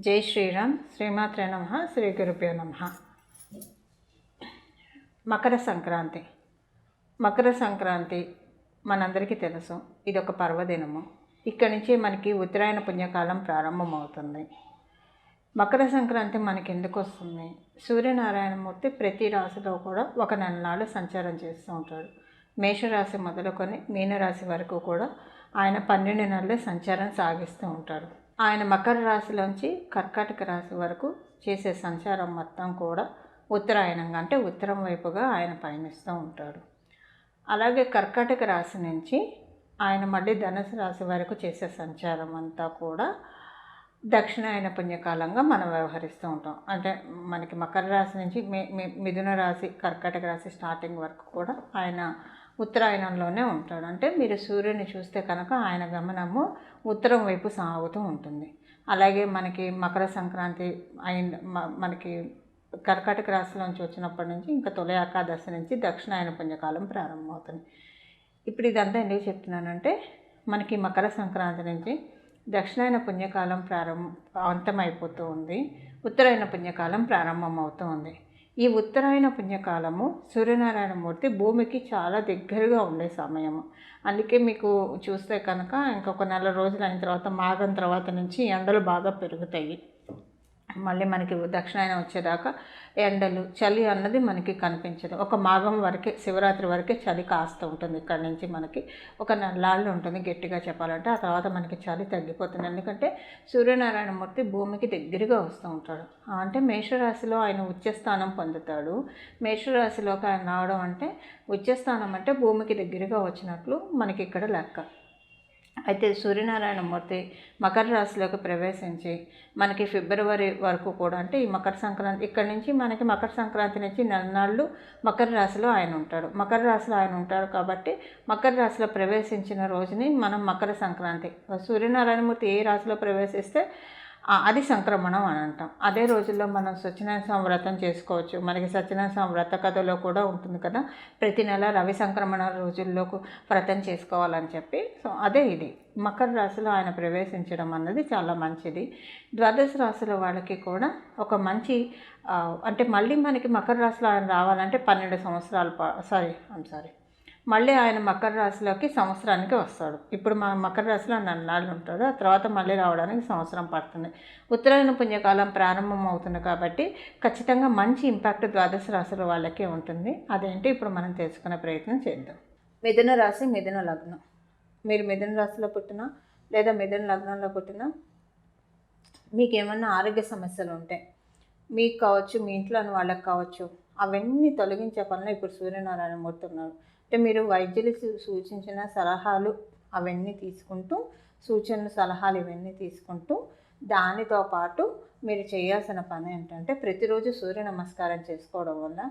జై శ్రీరామ్. శ్రీమాత్రే నమః. శ్రీ గురుభ్యో నమః. మకర సంక్రాంతి. మకర సంక్రాంతి మనందరికీ తెలుసు, ఇది ఒక పర్వదినము. ఇక్కడి నుంచి మనకి ఉత్తరాయణ పుణ్యకాలం ప్రారంభమవుతుంది. మకర సంక్రాంతి మనకి ఎందుకు వస్తుంది? సూర్యనారాయణమూర్తి ప్రతి రాశిలో కూడా ఒక నెల నాళ్ళు సంచారం చేస్తూ ఉంటాడు. మేషరాశి మొదలుకొని మీనరాశి వరకు కూడా ఆయన 12 నెలలు సంచారం సాగిస్తూ ఉంటాడు. ఆయన మకర రాశిలోంచి కర్కాటక రాశి వరకు చేసే సంచారం మొత్తం కూడా ఉత్తరాయణంగా, అంటే ఉత్తరం వైపుగా ఆయన పయనిస్తూ ఉంటాడు. అలాగే కర్కాటక రాశి నుంచి ఆయన మళ్ళీ ధనుసు రాశి వరకు చేసే సంచారం అంతా కూడా దక్షిణాయన పుణ్యకాలంగా మనం వ్యవహరిస్తూ ఉంటాం. అంటే మనకి మకర రాశి నుంచి మిథున రాశి, కర్కాటక రాశి స్టార్టింగ్ వరకు కూడా ఆయన ఉత్తరాయణంలోనే ఉంటాడు. అంటే మీరు సూర్యుని చూస్తే కనుక ఆయన గమనము ఉత్తరం వైపు సాగుతూ ఉంటుంది. అలాగే మనకి మకర సంక్రాంతి మనకి కర్కాటక రాశిలోంచి వచ్చినప్పటి నుంచి ఇంకా తొలి ఏకాదశి నుంచి దక్షిణాయన పుణ్యకాలం ప్రారంభమవుతుంది. ఇప్పుడు ఇదంతా ఎందుకు చెప్తున్నానంటే, మనకి మకర సంక్రాంతి నుంచి దక్షిణాయన పుణ్యకాలం అంతమైపోతూ ఉంది, ఉత్తరాయణ పుణ్యకాలం ప్రారంభమవుతూ ఉంది. ఈ ఉత్తరాయణ పుణ్యకాలము సూర్యనారాయణమూర్తి భూమికి చాలా దగ్గరగా ఉండే సమయము. అందుకే మీకు చూస్తే కనుక ఇంకొక నెల రోజులు అయిన తర్వాత, మాఘం తర్వాత నుంచి ఎండలు బాగా పెరుగుతాయి. మళ్ళీ మనకి దక్షిణాయనం వచ్చేదాకా ఎండలు, చలి అన్నది మనకి కనిపించదు. ఒక మాఘం వరకే, శివరాత్రి వరకే చలి కాస్తూ ఉంటుంది. ఇక్కడ నుంచి మనకి ఒక నెలలు ఉంటుంది గట్టిగా చెప్పాలంటే. ఆ తర్వాత మనకి చలి తగ్గిపోతుంది. ఎందుకంటే సూర్యనారాయణమూర్తి భూమికి దగ్గరగా వస్తూ ఉంటాడు. అంటే మేషరాశిలో ఆయన ఉచ్చస్థానం పొందుతాడు. మేషరాశిలోకి ఆయన రావడం అంటే, ఉచ్చస్థానం అంటే భూమికి దగ్గరగా వచ్చినట్లు మనకి ఇక్కడ లెక్క. అయితే సూర్యనారాయణమూర్తి మకర రాశిలోకి ప్రవేశించి మనకి ఫిబ్రవరి వరకు కూడా, అంటే ఈ మకర సంక్రాంతి ఇక్కడి నుంచి మనకి మకర సంక్రాంతి నుంచి నెలనాళ్ళు మకర రాశిలో ఆయన ఉంటాడు. మకర రాశిలో ఆయన ఉంటాడు కాబట్టి మకర రాశిలో ప్రవేశించిన రోజుని మనం మకర సంక్రాంతి. సూర్యనారాయణమూర్తి ఏ రాశిలో ప్రవేశిస్తే అది సంక్రమణం అని అంటాం. అదే రోజుల్లో మనం సత్యనారాయణ స్వామి వ్రతం చేసుకోవచ్చు. మనకి సత్యనారాయణ స్వామి వ్రత కథలో కూడా ఉంటుంది కదా, ప్రతి నెల రవి సంక్రమణ రోజుల్లో వ్రతం చేసుకోవాలని చెప్పి. సో అదే ఇది మకర రాశిలో ఆయన ప్రవేశించడం అన్నది చాలా మంచిది. ద్వాదశ రాశుల వాళ్ళకి కూడా ఒక మంచి, అంటే మళ్ళీ మనకి మకర రాశిలో ఆయన రావాలంటే 12 సంవత్సరాలు మళ్ళీ ఆయన మకర రాశిలోకి సంవత్సరానికి వస్తాడు. ఇప్పుడు మకర రాశిలో నన్నాళ్ళు ఉంటాడు. ఆ తర్వాత మళ్ళీ రావడానికి సంవత్సరం పడుతుంది. ఉత్తరాయణ పుణ్యకాలం ప్రారంభం అవుతుంది కాబట్టి ఖచ్చితంగా మంచి ఇంపాక్ట్ ద్వాదశ రాశుల వాళ్ళకే ఉంటుంది. అదేంటి ఇప్పుడు మనం తెలుసుకునే ప్రయత్నం చేద్దాం. మిథున రాశి, మిథున లగ్నం. మీరు మిథున రాశిలో పుట్టినా లేదా మిథున లగ్నంలో పుట్టినా మీకు ఏమన్నా ఆరోగ్య సమస్యలు ఉంటే, మీకు కావచ్చు, మీ ఇంట్లోని వాళ్ళకి కావచ్చు, అవన్నీ తొలగించే పనిలో ఇప్పుడు సూర్యనారాయణమూర్తి ఉన్నారు. అంటే మీరు వైద్యులు సూచించిన సలహాలు అవన్నీ తీసుకుంటూ, సూచనలు సలహాలు ఇవన్నీ తీసుకుంటూ, దానితో పాటు మీరు చేయాల్సిన పని ఏంటంటే ప్రతిరోజు సూర్య నమస్కారం చేసుకోవడం వల్ల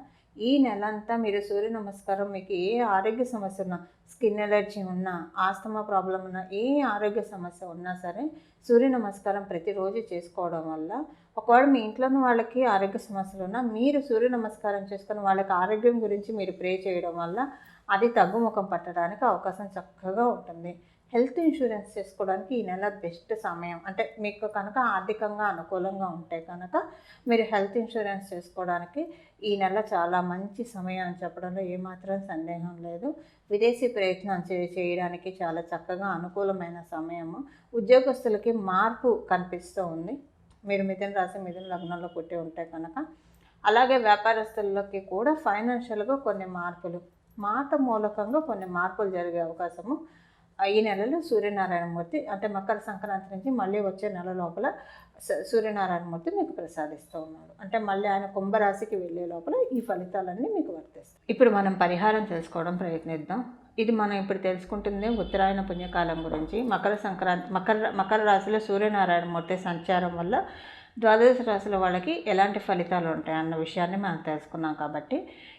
ఈ నెలంతా మీరు సూర్య నమస్కారం, మీకు ఏ ఆరోగ్య సమస్య ఉన్నా, స్కిన్ ఎలర్జీ ఉన్నా, ఆస్తమా ప్రాబ్లం ఉన్నా, ఏ ఆరోగ్య సమస్య ఉన్నా సరే సూర్య నమస్కారం ప్రతిరోజు చేసుకోవడం వల్ల, ఒకవేళ మీ ఇంట్లోని వాళ్ళకి ఆరోగ్య సమస్యలు ఉన్నా మీరు సూర్య నమస్కారం చేసుకొని వాళ్ళకి ఆరోగ్యం గురించి మీరు ప్రే చేయడం వల్ల అది తగ్గుముఖం పట్టడానికి అవకాశం చక్కగా ఉంటుంది. హెల్త్ ఇన్సూరెన్స్ చేసుకోవడానికి ఈ నెల బెస్ట్ సమయం. అంటే మీకు కనుక ఆర్థికంగా అనుకూలంగా ఉంటే కనుక మీరు హెల్త్ ఇన్సూరెన్స్ చేసుకోవడానికి ఈ నెల చాలా మంచి సమయం అని చెప్పడంలో ఏమాత్రం సందేహం లేదు. విదేశీ ప్రయత్నం చేయడానికి చాలా చక్కగా అనుకూలమైన సమయము. ఉద్యోగస్తులకి మార్పు కనిపిస్తూ ఉంది. మీరు మిథున రాశి, మిథున లగ్నంలో పుట్టి ఉంటే కనుక. అలాగే వ్యాపారస్తులకి కూడా ఫైనాన్షియల్గా కొన్ని మార్పులు, మాట మూలకంగా కొన్ని మార్పులు జరిగే అవకాశము ఈ నెలలో సూర్యనారాయణమూర్తి, అంటే మకర సంక్రాంతి నుంచి మళ్ళీ వచ్చే నెల లోపల సూర్యనారాయణమూర్తి మీకు ప్రసాదిస్తూ ఉన్నాడు. అంటే మళ్ళీ ఆయన కుంభరాశికి వెళ్ళే లోపల ఈ ఫలితాలన్నీ మీకు వర్తిస్తాయి. ఇప్పుడు మనం పరిహారం తెలుసుకోవడం ప్రయత్నిద్దాం. ఇది మనం ఇప్పుడు తెలుసుకుంటుంది ఉత్తరాయణ పుణ్యకాలం గురించి. మకర సంక్రాంతి, మకర రాశిలో సూర్యనారాయణమూర్తి సంచారం వల్ల ద్వాదశ రాశుల వాళ్ళకి ఎలాంటి ఫలితాలు ఉంటాయి అన్న విషయాన్ని మనం తెలుసుకున్నాం. కాబట్టి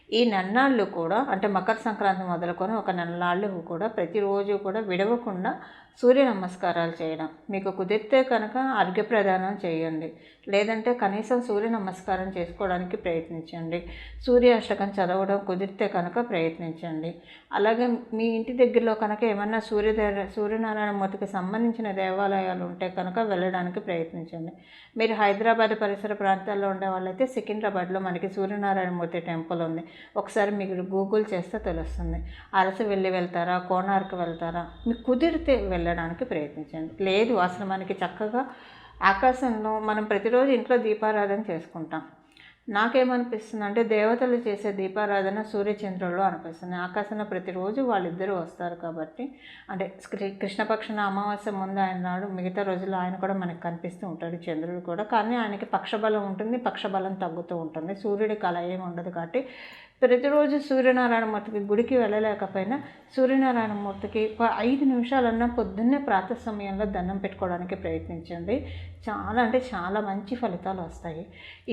ఈ నెలనాళ్ళు కూడా అంటే మకర సంక్రాంతి మొదలుకొని ఒక నెలనాళ్ళు కూడా ప్రతిరోజు కూడా విడవకుండా సూర్య నమస్కారాలు చేయడం, మీకు కుదిరితే కనుక అర్ఘ్యప్రదానం చేయండి, లేదంటే కనీసం సూర్య నమస్కారం చేసుకోవడానికి ప్రయత్నించండి, సూర్య అష్టకం చదవడం కుదిరితే కనుక ప్రయత్నించండి. అలాగే మీ ఇంటి దగ్గరలో కనుక ఏమన్నా సూర్యనారాయణ మూర్తికి సంబంధించిన దేవాలయాలు ఉంటే కనుక వెళ్ళడానికి ప్రయత్నించండి. మీరు హైదరాబాద్ పరిసర ప్రాంతాల్లో ఉండే వాళ్ళైతే సికింద్రాబాద్లో మనకి సూర్యనారాయణ మూర్తి టెంపుల్ ఉంది. ఒకసారి మీరు గూగుల్ చేస్తే తెలుస్తుంది. అరసవెల్లి వెళ్తారా, కోణార్క్ వెళ్తారా, మీకు కుదిరితే వెళ్ళడానికి ప్రయత్నించండి. లేదు అసలు మనకి చక్కగా ఆకాశంలో మనం ప్రతిరోజు ఇంట్లో దీపారాధన చేసుకుంటాం. నాకేమనిపిస్తుంది అంటే దేవతలు చేసే దీపారాధన సూర్యచంద్రుల్లో అనిపిస్తుంది. ఆకాశంలో ప్రతిరోజు వాళ్ళిద్దరూ వస్తారు కాబట్టి, అంటే కృష్ణపక్షన అమావాస్య ముందు ఆయన నాడు మిగతా రోజుల్లో ఆయన కూడా మనకు కనిపిస్తూ ఉంటాడు, చంద్రుడు కూడా. కానీ ఆయనకి పక్షబలం ఉంటుంది, పక్షబలం తగ్గుతూ ఉంటుంది. సూర్యుడికి అలా ఏమి ఉండదు కాబట్టి ప్రతిరోజు సూర్యనారాయణమూర్తికి గుడికి వెళ్ళలేకపోయినా సూర్యనారాయణమూర్తికి ఒక 5 నిమిషాలన్నా పొద్దున్నే ప్రాతः సమయంలో దండం పెట్టుకోవడానికి ప్రయత్నించండి. చాలా అంటే చాలా మంచి ఫలితాలు వస్తాయి.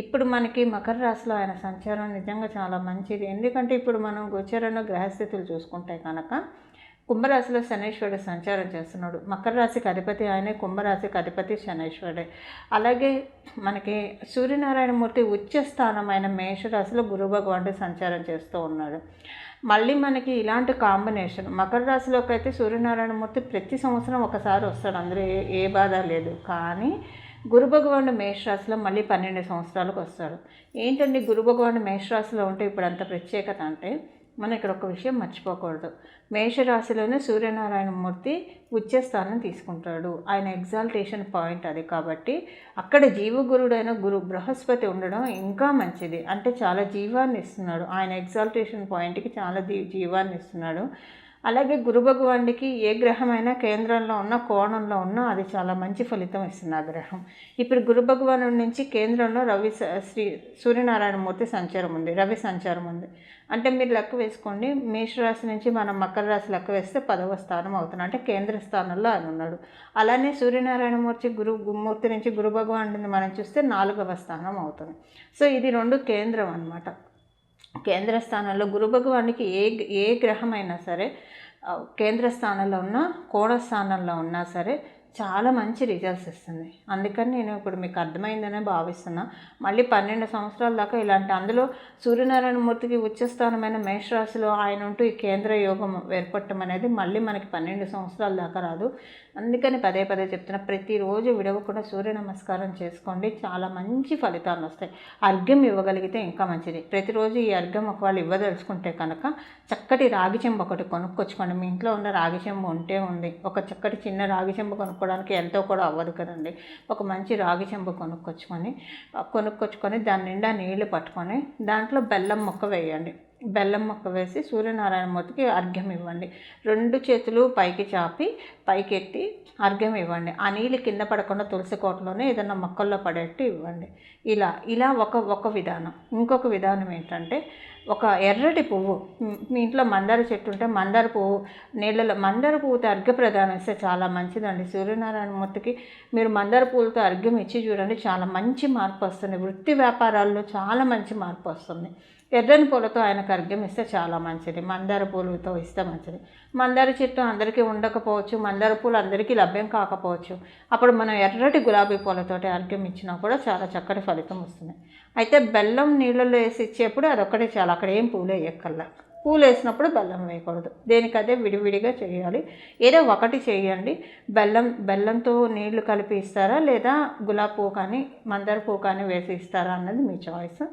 ఇప్పుడు మనకి మకర రాశిలో ఆయన సంచారం నిజంగా చాలా మంచిది. ఎందుకంటే ఇప్పుడు మనం గోచరంలో గ్రహస్థితులు చూసుకుంటే కనుక కుంభరాశిలో శనీశ్వరుడు సంచారం చేస్తున్నాడు. మకర రాశికి అధిపతి ఆయనే, కుంభరాశికి అధిపతి శనీశ్వరుడే. అలాగే మనకి సూర్యనారాయణమూర్తి ఉచ్చ స్థానమైన మేషరాశిలో గురు భగవానుడు సంచారం చేస్తూ ఉన్నాడు. మళ్ళీ మనకి ఇలాంటి కాంబినేషన్ మకర రాశిలోకి అయితే సూర్యనారాయణమూర్తి ప్రతి సంవత్సరం ఒకసారి వస్తాడు, అందులో ఏ బాధ లేదు. కానీ గురు భగవానుడు మేషరాశిలో మళ్ళీ 12 సంవత్సరాలకు వస్తాడు. ఏంటండి గురు భగవానుడు మేషరాశిలో ఉంటే ఇప్పుడు అంత ప్రత్యేకత అంటే, మనం ఇక్కడ ఒక విషయం మర్చిపోకూడదు. మేషరాశిలోనే సూర్యనారాయణమూర్తి ఉచ్చస్థానం తీసుకుంటాడు. ఆయన ఎగ్జాల్టేషన్ పాయింట్ అది. కాబట్టి అక్కడ జీవగురుడైన గురు బృహస్పతి ఉండడం ఇంకా మంచిది. అంటే చాలా జీవాన్ని ఇస్తున్నాడు. ఆయన ఎగ్జాల్టేషన్ పాయింట్కి చాలా జీవాన్ని ఇస్తున్నాడు. అలాగే గురు భగవానుడికి ఏ గ్రహమైనా కేంద్రంలో ఉన్న కోణంలో ఉన్నా అది చాలా మంచి ఫలితం ఇస్తుంది ఆ గ్రహం. ఇప్పుడు గురు భగవానుడి నుంచి కేంద్రంలో సూర్యనారాయణమూర్తి సంచారం ఉంది, రవి సంచారం ఉంది. అంటే మీరు లెక్క వేసుకోండి, మేషరాశి నుంచి మనం మకర రాశి లెక్క వేస్తే 10వ స్థానం అవుతుంది, అంటే కేంద్ర స్థానంలో ఆయన ఉన్నాడు. అలానే సూర్యనారాయణమూర్తి మూర్తి నుంచి గురు భగవానుడిని మనం చూస్తే 4వ స్థానం అవుతుంది. సో ఇది 2 కేంద్రం అన్నమాట. కేంద్ర స్థానంలో గురు భగవానుడికి ఏ గ్రహమైనా సరే కేంద్ర స్థానంలో ఉన్నా కోణ స్థానంలో ఉన్నా సరే చాలా మంచి రిజల్ట్స్ ఇస్తుంది. అందుకని నేను ఇప్పుడు మీకు అర్థమైందనే భావిస్తున్నా. మళ్ళీ 12 సంవత్సరాల దాకా ఇలాంటి, అందులో సూర్యనారాయణమూర్తికి ఉచ్చస్థానమైన మేషరాశిలో ఆయన ఉంటూ ఈ కేంద్ర యోగం ఏర్పడటం అనేది మళ్ళీ మనకి 12 సంవత్సరాల దాకా రాదు. అందుకని పదే చెప్తున్నా, ప్రతిరోజు విడవకుండా సూర్య నమస్కారం చేసుకోండి, చాలా మంచి ఫలితాలు వస్తాయి. అర్ఘ్యం ఇవ్వగలిగితే ఇంకా మంచిది. ప్రతిరోజు ఈ అర్ఘ్యం ఒకవేళ ఇవ్వదలుచుకుంటే కనుక చక్కటి రాగి చెంబు ఒకటి కొనుక్కొచ్చుకోండి. మీ ఇంట్లో ఉన్న రాగి చెంబు ఉంటే ఉంది, ఒక చక్కటి చిన్న రాగి చెంబు కొనుక్కోవడానికి ఎంతో కూడా అవ్వదు కదండి. ఒక మంచి రాగి చెంబు కొనుక్కొచ్చుకొని దాని నిండా నీళ్లు పట్టుకొని దాంట్లో బెల్లం ముక్క వేయండి. బెల్లం ముక్క వేసి సూర్యనారాయణమూర్తికి అర్ఘ్యం ఇవ్వండి. 2 చేతులు పైకి చాపి పైకెత్తి అర్ఘ్యం ఇవ్వండి. ఆ నీళ్ళు కింద పడకుండా తులసి కోటలోనే ఏదైనా మొక్కల్లో పడేట్టు ఇవ్వండి. ఇలా ఒక విధానం. ఇంకొక విధానం ఏంటంటే, ఒక ఎర్రటి పువ్వు, మీ ఇంట్లో మందార చెట్టు ఉంటే మందార పువ్వు నీళ్ళలో, మందార పువ్వుతో అర్ఘ్య ప్రదానం ఇస్తే చాలా మంచిదండి. సూర్యనారాయణమూర్తికి మీరు మందార పువ్వులతో అర్ఘ్యం ఇచ్చి చూడండి, చాలా మంచి మార్పు వస్తుంది. వృత్తి వ్యాపారాల్లో చాలా మంచి మార్పు వస్తుంది. ఎర్రని పూలతో ఆయనకు అర్ఘ్యం ఇస్తే చాలా మంచిది. మందార పూలతో ఇస్తే మంచిది. మందార చెట్టు అందరికీ ఉండకపోవచ్చు, మందార పూలు అందరికీ లభ్యం కాకపోవచ్చు. అప్పుడు మనం ఎర్రటి గులాబీ పూలతోటి అర్ఘ్యం ఇచ్చినా కూడా చాలా చక్కటి ఫలితం వస్తుంది. అయితే బెల్లం నీళ్ళలో వేసి ఇచ్చేప్పుడు అదొక్కటే చాలా, అక్కడ ఏం పూలు వేయక్కర్లా. పూలు వేసినప్పుడు బెల్లం వేయకూడదు, దేనికదే విడివిడిగా చేయాలి. ఏదో ఒకటి చేయండి. బెల్లంతో నీళ్లు కలిపి ఇస్తారా, లేదా గులాబీ పువ్వు కానీ మందార పువ్వు కానీ వేసి ఇస్తారా అన్నది మీ చాయిస్.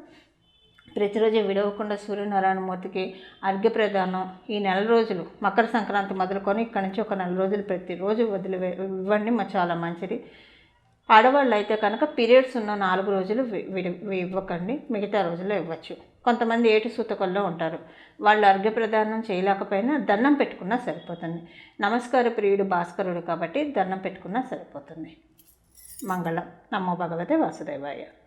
ప్రతిరోజు విడవకుండా సూర్యనారాయణమూర్తికి అర్ఘ్య ప్రదానం ఈ నెల రోజులు, మకర సంక్రాంతి మొదలుకొని ఇక్కడి నుంచి ఒక నెల రోజులు ప్రతిరోజు ఇవ్వండి, చాలా మంచిది. ఆడవాళ్ళు అయితే కనుక పీరియడ్స్ ఉన్న 4 రోజులు ఇవ్వకండి, మిగతా రోజుల్లో ఇవ్వచ్చు. కొంతమంది ఏటి సూతకుల్లో ఉంటారు, వాళ్ళు అర్ఘ్య ప్రదానం చేయలేకపోయినా దండం పెట్టుకున్నా సరిపోతుంది. నమస్కార ప్రియుడు భాస్కరుడు కాబట్టి దండం పెట్టుకున్నా సరిపోతుంది. మంగళం. నమో భగవతే వాసుదేవాయ.